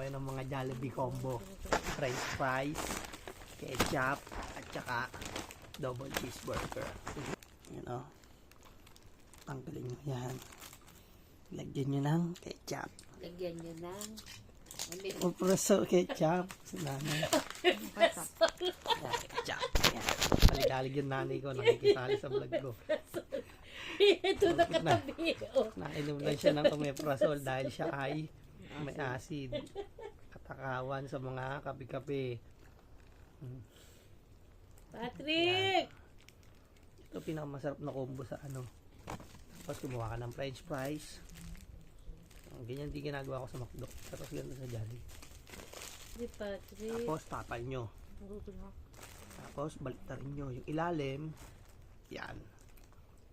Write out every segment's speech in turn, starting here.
kayo ng mga Jollibee combo. French fries, ketchup, at saka double cheeseburger. Yan o. Tanggalin nyo yan. Lagyan nyo ng ketchup. Lagyan nyo ng Preso ketchup. Sinanay. Ketchup. Yan. Dalig-dalig yung nanay ko. Nakikisali sa vlog ko. ito nakatabi. Nainom lang siya ng omeprazole dahil siya ay may acid. Katakawan sa mga kape-kape. Patrick! Ito pinakamasarap na combo sa ano. Tapos kumuha ka ng french fries. Ganyan din ginagawa ko sa McDo. Tapos ganito sa Jollibee. Si Patrick. Tapos tapan nyo. Tapos baliktarin nyo. Yung ilalim, yan.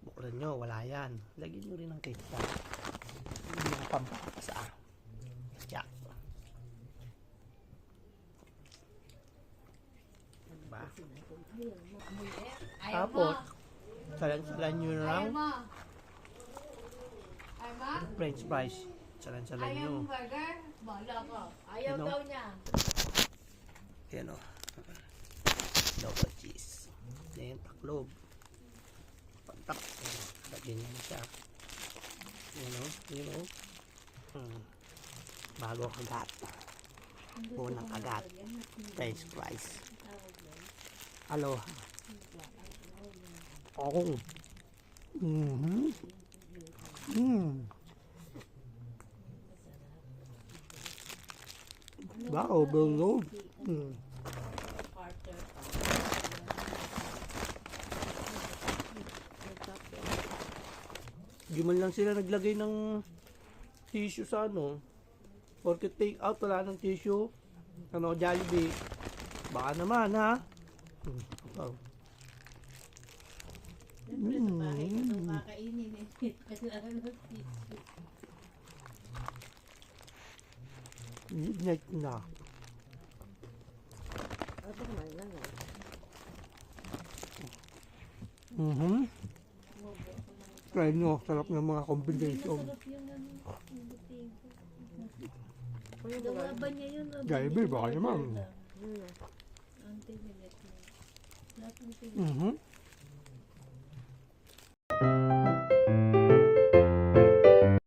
Bukulan nyo, wala yan. Lagyan nyo rin ng ketchup. Hindi yung pampapasa. Yan. Diba? Tapos, salan nyo lang french fries. Salan nyo. burger? Bala ka. Ayaw Ano? daw niya. Yan o. Double cheese. Then, taklob. Pantak. Lagyan nyo siya. Yan o. Yan o. Bago kagat. Unang kagat. French fries. Aloha. Oh. Ba, overload. Di man lang sila naglagay ng tissue sa ano. Porque take out, wala ng tissue. Ano, Jollibee. Baka naman, ha? Oh. Siyempre sa bahay ko nung kakainin eh. Kailangan ng tissue. Midnight na. Aba naman lang eh. Try nyo, sarap ng mga combination. Sarap yung ano, yung buting. Gawa ba niya yun? Jollibee, baka naman. Ang tinig na. Lahat ng tinig.